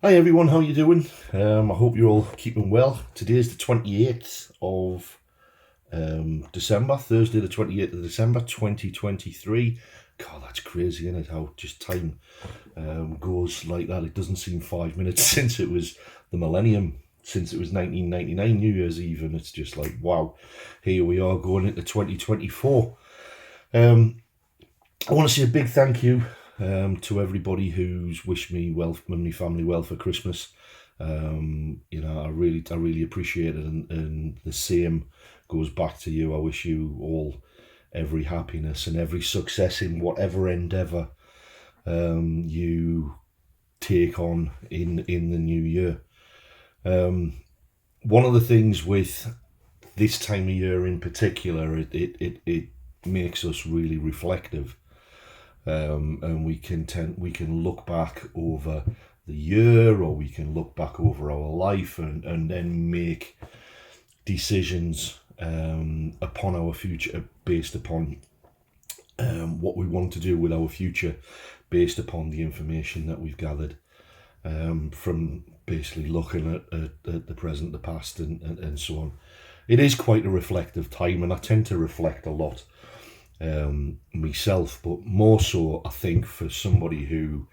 Hi everyone, how you doing? I hope you're all keeping well. Today is the 28th of December, Thursday the 28th of December 2023. God, that's crazy, isn't it? How just time goes like that. It doesn't seem 5 minutes since it was the millennium, since it was 1999 New Year's Eve, and it's just like, wow, here we are going into 2024. Um, I want to say a big thank you to everybody who's wished me well and my family well for Christmas. I really appreciate it, and the same goes back to you. I wish you all every happiness and every success in whatever endeavour you take on in the new year. One of the things with this time of year in particular, it makes us really reflective, and we can look back over the year, or we can look back over our life, and then make decisions upon our future based upon what we want to do with our future, based upon the information that we've gathered from basically looking at the present, the past, and so on. It is quite a reflective time, and I tend to reflect a lot myself, but more so I think for somebody who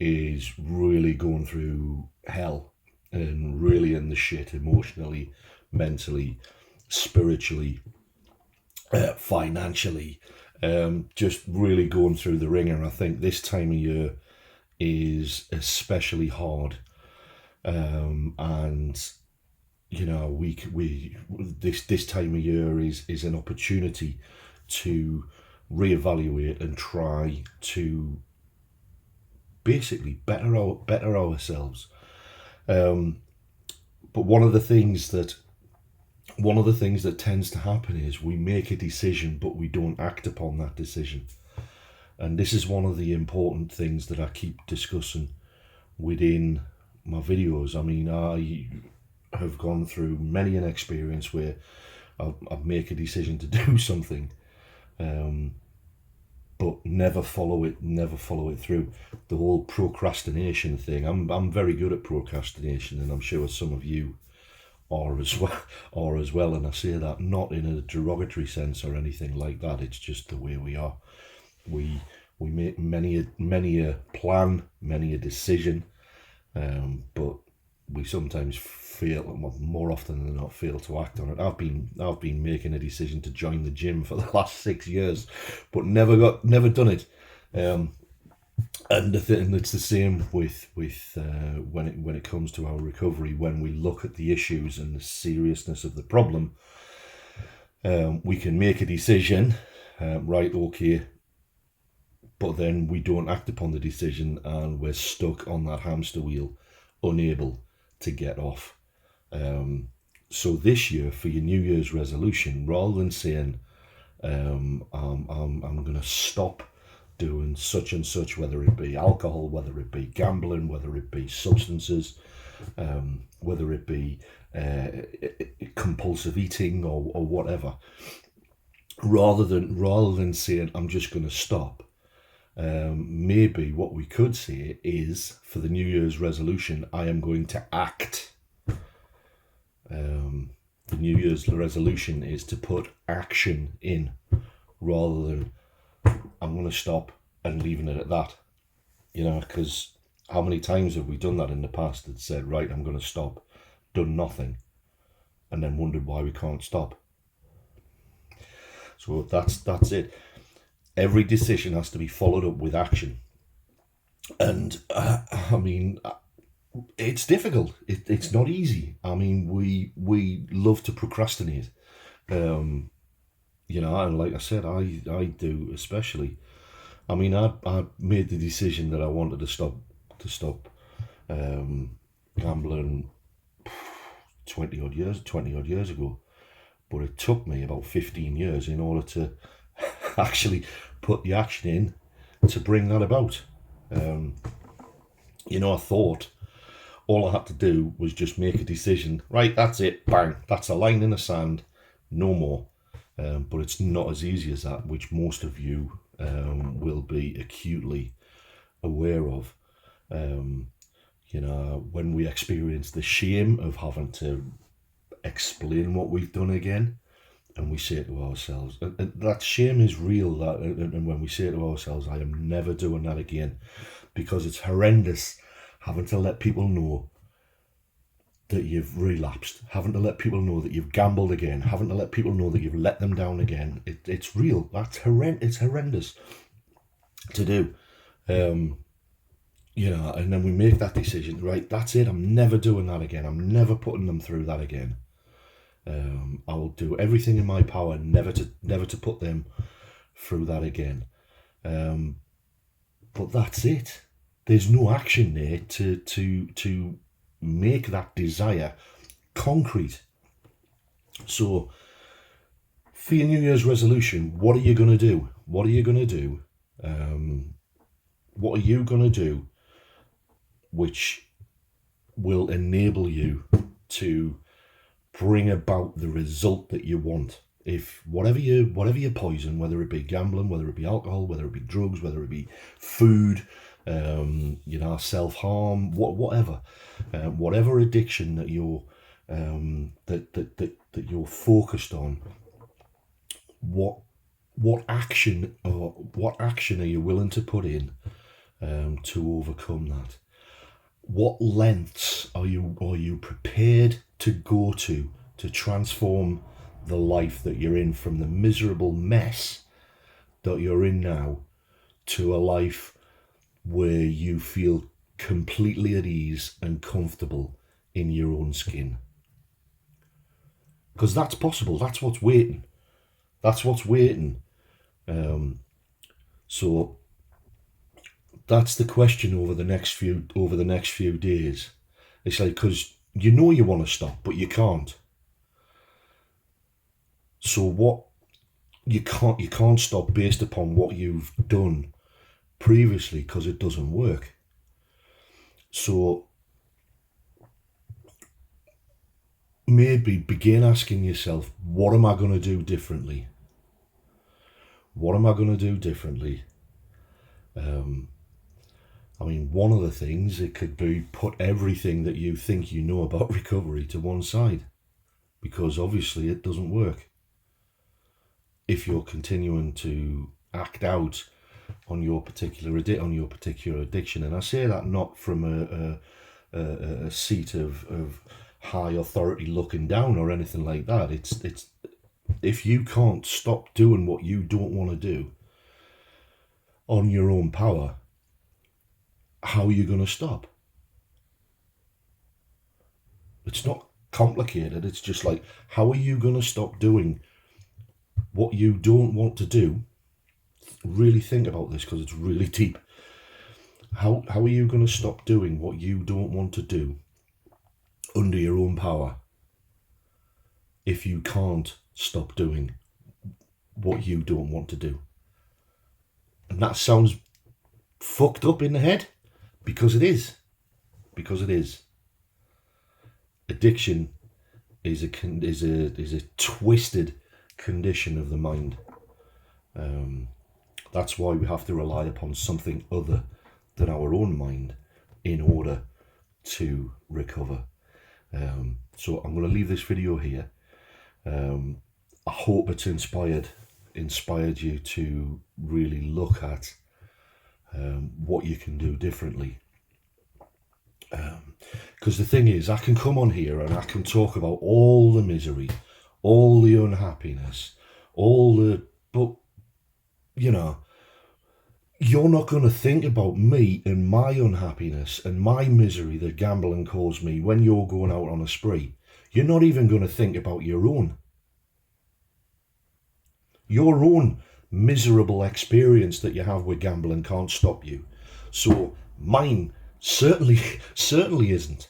is really going through hell and really in the shit emotionally, mentally, spiritually, financially, just really going through the ringer. I think this time of year is especially hard, and we this time of year is an opportunity to reevaluate and try to basically better ourselves. But one of the things that tends to happen is we make a decision, but we don't act upon that decision. And this is one of the important things that I keep discussing within my videos. I mean, I have gone through many an experience where I make a decision to do something, but never follow it through. The whole procrastination thing. I'm very good at procrastination, and I'm sure some of you are as well. And I say that not in a derogatory sense or anything like that. It's just the way we are. We make many a plan, many a decision, but we sometimes fail, more often than not, fail to act on it. I've been making a decision to join the gym for the last 6 years, but never done it. And it's the same with when it comes to our recovery. When we look at the issues and the seriousness of the problem, we can make a decision, right? Okay, but then we don't act upon the decision, and we're stuck on that hamster wheel, unable to get off. So this year, for your New Year's resolution, rather than saying I'm going to stop doing such and such, whether it be alcohol, whether it be gambling, whether it be substances, whether it be compulsive eating, or whatever, rather than saying I'm just going to stop, maybe what we could say is, for the New Year's resolution, I am going to act. The New Year's resolution is to put action in, rather than I'm going to stop and leaving it at that. Because how many times have we done that in the past, and said, right, I'm going to stop, done nothing, and then wondered why we can't stop? So that's it. Every decision has to be followed up with action. And I mean, it's difficult. It's not easy. I mean, we love to procrastinate. And like I said, I do especially. I mean, I made the decision that I wanted to stop gambling 20 odd years ago, but it took me about 15 years in order to actually put the action in to bring that about. I thought all I had to do was just make a decision. Right, that's it, bang, that's a line in the sand, no more. But it's not as easy as that, which most of you will be acutely aware of. You know, when we experience the shame of having to explain what we've done again, and we say to ourselves, and that shame is real, that, and when we say to ourselves, I am never doing that again, because it's horrendous having to let people know that you've relapsed, having to let people know that you've gambled again, having to let people know that you've let them down again. It's real. That's horrendous. It's horrendous to do. You know, and then we make that decision, right? That's it. I'm never doing that again. I'm never putting them through that again. I will do everything in my power never to put them through that again. But that's it. There's no action there to make that desire concrete. So for your New Year's resolution, what are you going to do? What are you going to do? What are you going to do which will enable you to bring about the result that you want? If whatever your poison, whether it be gambling, whether it be alcohol, whether it be drugs, whether it be food, you know, self-harm, whatever addiction that you're that you're focused on, what action are you willing to put in to overcome that? What lengths are you prepared to go to transform the life that you're in, from the miserable mess that you're in now to a life where you feel completely at ease and comfortable in your own skin? Because that's possible. That's what's waiting. That's what's waiting. So that's the question over the next few days. It's like, because you know you want to stop, but you can't. So what you can't stop based upon what you've done previously, because it doesn't work. So maybe begin asking yourself, what am I going to do differently? What am I going to do differently? I mean, one of the things, it could be put everything that you think you know about recovery to one side, because obviously it doesn't work. If you're continuing to act out on your particular addiction, and I say that not from a seat of high authority looking down or anything like that. It's if you can't stop doing what you don't want to do on your own power, how are you going to stop? It's not complicated. It's just like, how are you going to stop doing what you don't want to do? Really think about this, because it's really deep. How are you going to stop doing what you don't want to do under your own power if you can't stop doing what you don't want to do? And that sounds fucked up in the head, because it is. Addiction is a twisted condition of the mind. That's why we have to rely upon something other than our own mind in order to recover. So I'm going to leave this video here. I hope it's inspired you to really look at what you can do differently. Because the thing is, I can come on here and I can talk about all the misery, all the unhappiness, but you know, you're not going to think about me and my unhappiness and my misery that gambling caused me when you're going out on a spree. You're not even going to think about your own miserable experience that you have with gambling can't stop you. So mine certainly isn't.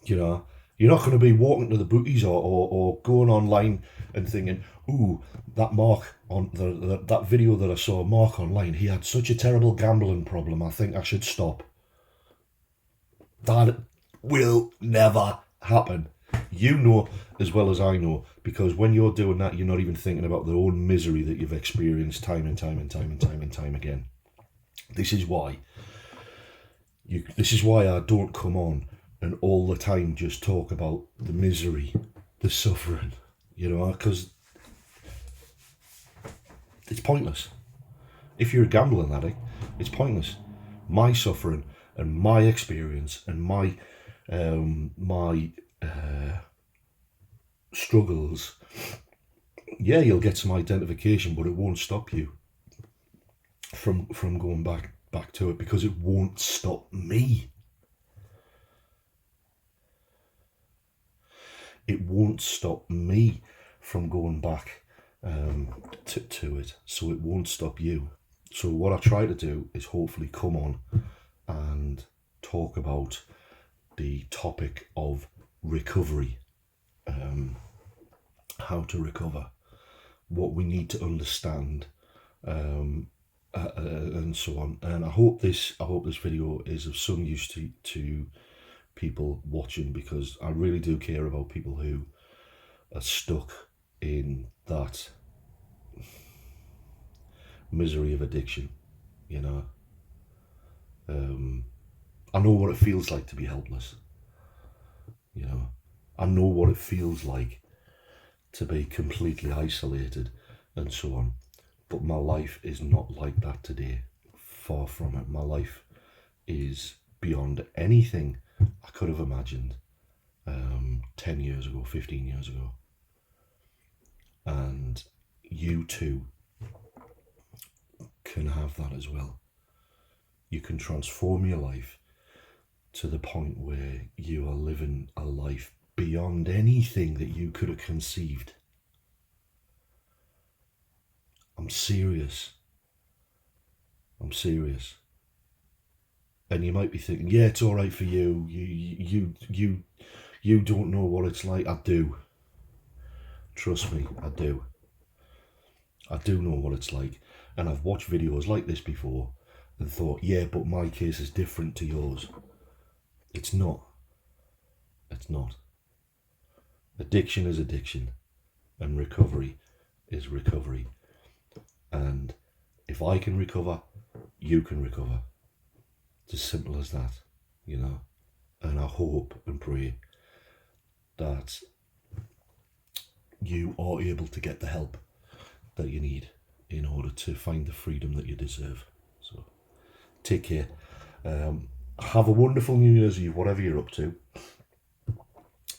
You know, you're not going to be walking to the bookies or going online and thinking, ooh, that Mark on that video that I saw, Mark online, he had such a terrible gambling problem, I think I should stop. That will never happen. You know as well as I know, because when you're doing that, you're not even thinking about the own misery that you've experienced time and time again. This is why This is why I don't come on and all the time just talk about the misery, the suffering, because it's pointless. If you're a gambling addict, it's pointless. My suffering and my experience and my struggles, yeah, you'll get some identification, but it won't stop you from going back to it, because it won't stop me. It won't stop me from going back to it, so it won't stop you. So what I try to do is hopefully come on and talk about the topic of recovery, how to recover, what we need to understand, and so on. And I hope this video is of some use to people watching, because I really do care about people who are stuck in that misery of addiction. I know what it feels like to be helpless. I know what it feels like to be completely isolated and so on. But my life is not like that today. Far from it. My life is beyond anything I could have imagined 10 years ago, 15 years ago. And you too can have that as well. You can transform your life to the point where you are living a life beyond anything that you could have conceived. I'm serious. And you might be thinking, yeah, it's all right for you. You don't know what it's like. I do. Trust me, I do. I do know what it's like. And I've watched videos like this before and thought, yeah, but my case is different to yours. It's not. It's not. Addiction is addiction, and recovery is recovery. And if I can recover, you can recover. It's as simple as that, And I hope and pray that you are able to get the help that you need in order to find the freedom that you deserve. So take care. Have a wonderful New Year's Eve, whatever you're up to.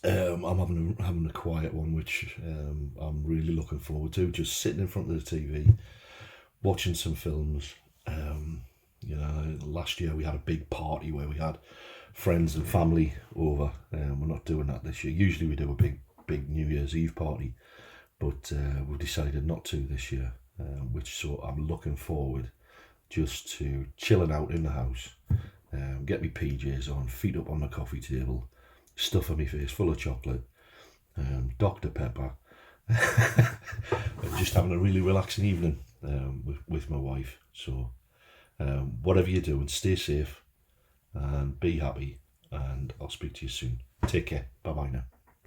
I'm having a quiet one, which I'm really looking forward to. Just sitting in front of the TV, watching some films. Last year we had a big party where we had friends and family over. We're not doing that this year. Usually we do a big New Year's Eve party, but we've decided not to this year, so I'm looking forward just to chilling out in the house, get me PJs on, feet up on the coffee table, stuff on my face full of chocolate, Dr. Pepper, and just having a really relaxing evening with my wife. So whatever you're doing, stay safe and be happy, and I'll speak to you soon. Take care. Bye bye now.